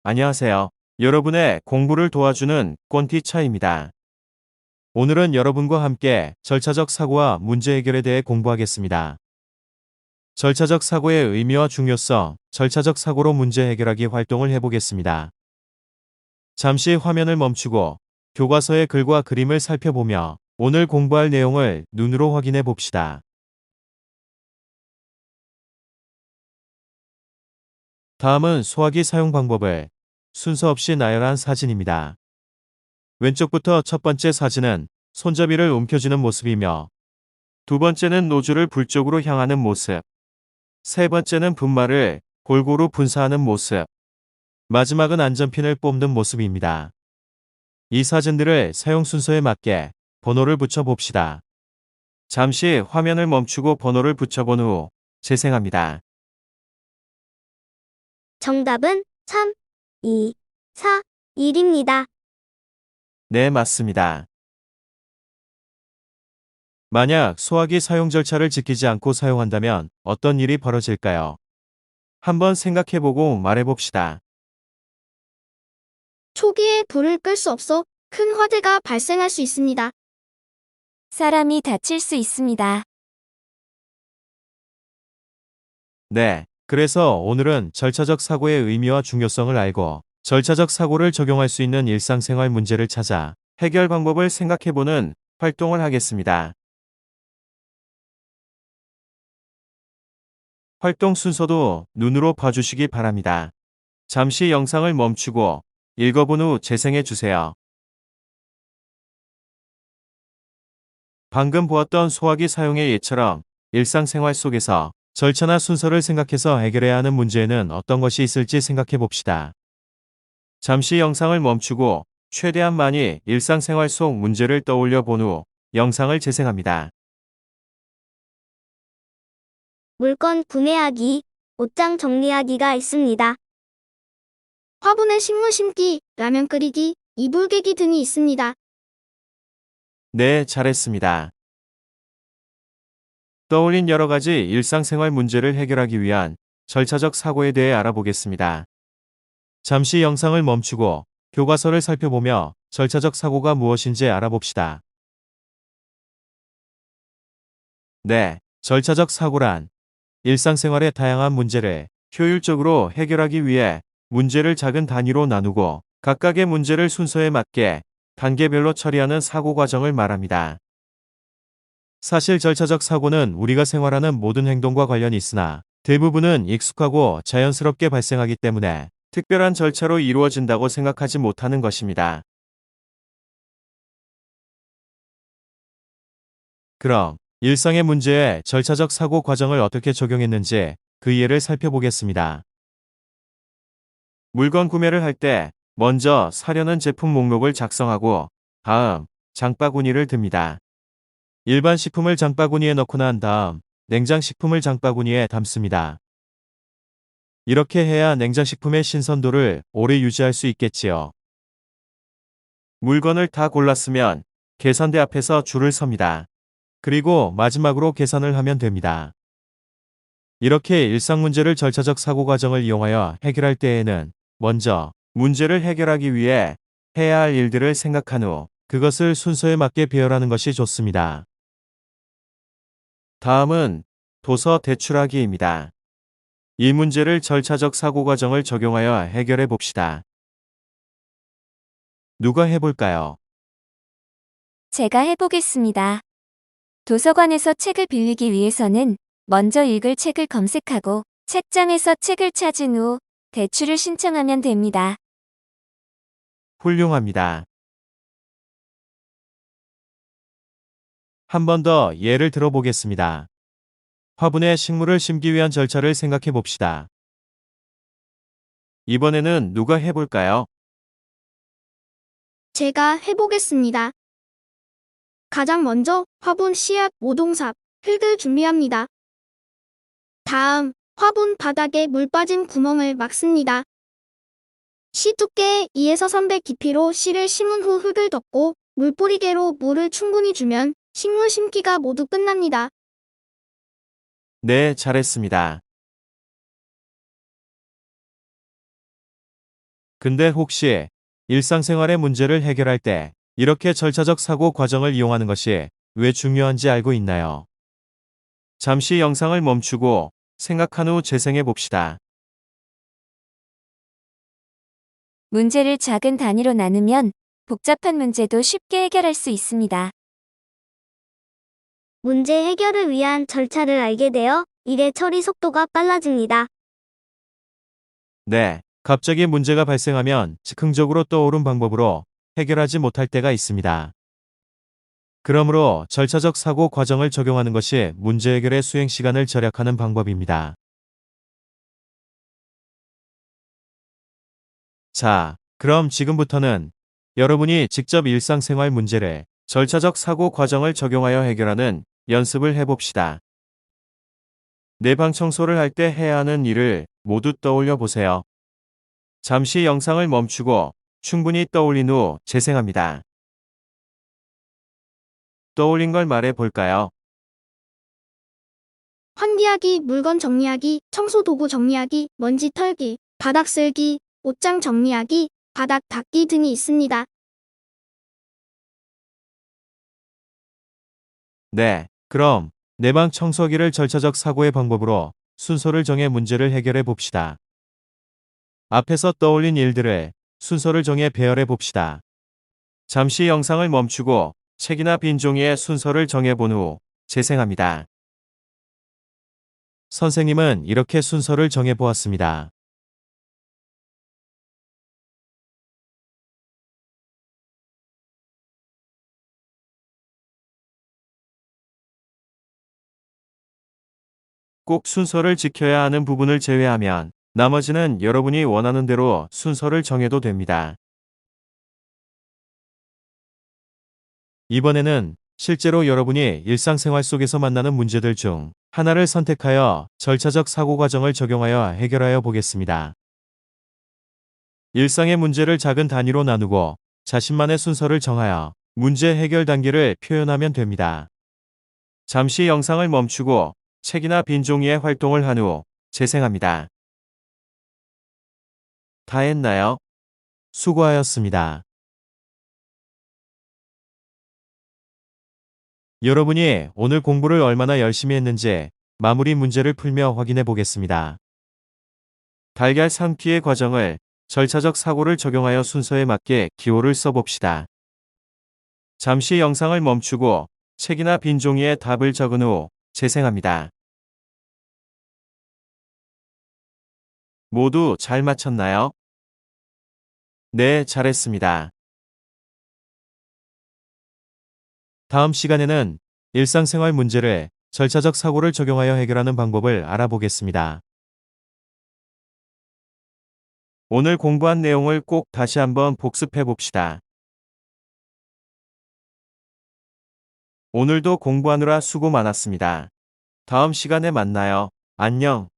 안녕하세요. 여러분의 공부를 도와주는 꼰티차입니다. 오늘은 여러분과 함께 절차적 사고와 문제 해결에 대해 공부하겠습니다. 절차적 사고의 의미와 중요성, 절차적 사고로 문제 해결하기 활동을 해보겠습니다. 잠시 화면을 멈추고 교과서의 글과 그림을 살펴보며 오늘 공부할 내용을 눈으로 확인해 봅시다. 다음은 소화기 사용 방법을 순서 없이 나열한 사진입니다. 왼쪽부터 첫 번째 사진은 손잡이를 움켜쥐는 모습이며 두 번째는 노즐을 불 쪽으로 향하는 모습, 세 번째는 분말을 골고루 분사하는 모습, 마지막은 안전핀을 뽑는 모습입니다. 이 사진들을 사용 순서에 맞게 번호를 붙여 봅시다. 잠시 화면을 멈추고 번호를 붙여본 후 재생합니다. 정답은 3, 2, 4, 1입니다. 네, 맞습니다. 만약 소화기 사용 절차를 지키지 않고 사용한다면 어떤 일이 벌어질까요? 한번 생각해보고 말해봅시다. 초기에 불을 끌 수 없어 큰 화재가 발생할 수 있습니다. 사람이 다칠 수 있습니다. 네, 그래서 오늘은 절차적 사고의 의미와 중요성을 알고 절차적 사고를 적용할 수 있는 일상생활 문제를 찾아 해결 방법을 생각해보는 활동을 하겠습니다. 활동 순서도 눈으로 봐주시기 바랍니다. 잠시 영상을 멈추고 읽어본 후 재생해 주세요. 방금 보았던 소화기 사용의 예처럼 일상생활 속에서 절차나 순서를 생각해서 해결해야 하는 문제에는 어떤 것이 있을지 생각해 봅시다. 잠시 영상을 멈추고 최대한 많이 일상생활 속 문제를 떠올려 본 후 영상을 재생합니다. 물건 구매하기, 옷장 정리하기가 있습니다. 화분에 식물 심기, 라면 끓이기, 이불 개기 등이 있습니다. 네, 잘했습니다. 떠올린 여러 가지 일상생활 문제를 해결하기 위한 절차적 사고에 대해 알아보겠습니다. 잠시 영상을 멈추고 교과서를 살펴보며 절차적 사고가 무엇인지 알아봅시다. 네, 절차적 사고란 일상생활의 다양한 문제를 효율적으로 해결하기 위해 문제를 작은 단위로 나누고 각각의 문제를 순서에 맞게 단계별로 처리하는 사고 과정을 말합니다. 사실 절차적 사고는 우리가 생활하는 모든 행동과 관련이 있으나 대부분은 익숙하고 자연스럽게 발생하기 때문에 특별한 절차로 이루어진다고 생각하지 못하는 것입니다. 그럼 일상의 문제에 절차적 사고 과정을 어떻게 적용했는지 그 예를 살펴보겠습니다. 물건 구매를 할 때 먼저 사려는 제품 목록을 작성하고 다음 장바구니를 듭니다. 일반 식품을 장바구니에 넣고 난 다음 냉장식품을 장바구니에 담습니다. 이렇게 해야 냉장식품의 신선도를 오래 유지할 수 있겠지요. 물건을 다 골랐으면 계산대 앞에서 줄을 섭니다. 그리고 마지막으로 계산을 하면 됩니다. 이렇게 일상 문제를 절차적 사고 과정을 이용하여 해결할 때에는 먼저 문제를 해결하기 위해 해야 할 일들을 생각한 후 그것을 순서에 맞게 배열하는 것이 좋습니다. 다음은 도서 대출하기입니다. 이 문제를 절차적 사고 과정을 적용하여 해결해 봅시다. 누가 해볼까요? 제가 해보겠습니다. 도서관에서 책을 빌리기 위해서는 먼저 읽을 책을 검색하고 책장에서 책을 찾은 후 대출을 신청하면 됩니다. 훌륭합니다. 한 번 더 예를 들어보겠습니다. 화분에 식물을 심기 위한 절차를 생각해 봅시다. 이번에는 누가 해볼까요? 제가 해보겠습니다. 가장 먼저 화분 씨앗 모동삽, 흙을 준비합니다. 다음, 화분 바닥에 물 빠진 구멍을 막습니다. 씨 두께의 2에서 3배 깊이로 씨를 심은 후 흙을 덮고 물뿌리개로 물을 충분히 주면 식물 심기가 모두 끝납니다. 네, 잘했습니다. 근데 혹시 일상생활의 문제를 해결할 때 이렇게 절차적 사고 과정을 이용하는 것이 왜 중요한지 알고 있나요? 잠시 영상을 멈추고 생각한 후 재생해 봅시다. 문제를 작은 단위로 나누면 복잡한 문제도 쉽게 해결할 수 있습니다. 문제 해결을 위한 절차를 알게 되어 일의 처리 속도가 빨라집니다. 네, 갑자기 문제가 발생하면 즉흥적으로 떠오른 방법으로 해결하지 못할 때가 있습니다. 그러므로 절차적 사고 과정을 적용하는 것이 문제 해결의 수행 시간을 절약하는 방법입니다. 자, 그럼 지금부터는 여러분이 직접 일상생활 문제를 절차적 사고 과정을 적용하여 해결하는 연습을 해봅시다. 내 방 청소를 할 때 해야 하는 일을 모두 떠올려 보세요. 잠시 영상을 멈추고 충분히 떠올린 후 재생합니다. 떠올린 걸 말해 볼까요? 환기하기, 물건 정리하기, 청소 도구 정리하기, 먼지 털기, 바닥 쓸기, 옷장 정리하기, 바닥 닦기 등이 있습니다. 네, 그럼 내 방 청소기를 절차적 사고의 방법으로 순서를 정해 문제를 해결해 봅시다. 앞에서 떠올린 일들을 순서를 정해 배열해 봅시다. 잠시 영상을 멈추고 책이나 빈 종이에 순서를 정해 본 후 재생합니다. 선생님은 이렇게 순서를 정해 보았습니다. 꼭 순서를 지켜야 하는 부분을 제외하면 나머지는 여러분이 원하는 대로 순서를 정해도 됩니다. 이번에는 실제로 여러분이 일상생활 속에서 만나는 문제들 중 하나를 선택하여 절차적 사고 과정을 적용하여 해결하여 보겠습니다. 일상의 문제를 작은 단위로 나누고 자신만의 순서를 정하여 문제 해결 단계를 표현하면 됩니다. 잠시 영상을 멈추고 책이나 빈 종이에 활동을 한 후 재생합니다. 다 했나요? 수고하였습니다. 여러분이 오늘 공부를 얼마나 열심히 했는지 마무리 문제를 풀며 확인해 보겠습니다. 달걀 삶기의 과정을 절차적 사고를 적용하여 순서에 맞게 기호를 써봅시다. 잠시 영상을 멈추고 책이나 빈 종이에 답을 적은 후 재생합니다. 모두 잘 맞췄나요? 네, 잘했습니다. 다음 시간에는 일상생활 문제를 절차적 사고를 적용하여 해결하는 방법을 알아보겠습니다. 오늘 공부한 내용을 꼭 다시 한번 복습해 봅시다. 오늘도 공부하느라 수고 많았습니다. 다음 시간에 만나요. 안녕.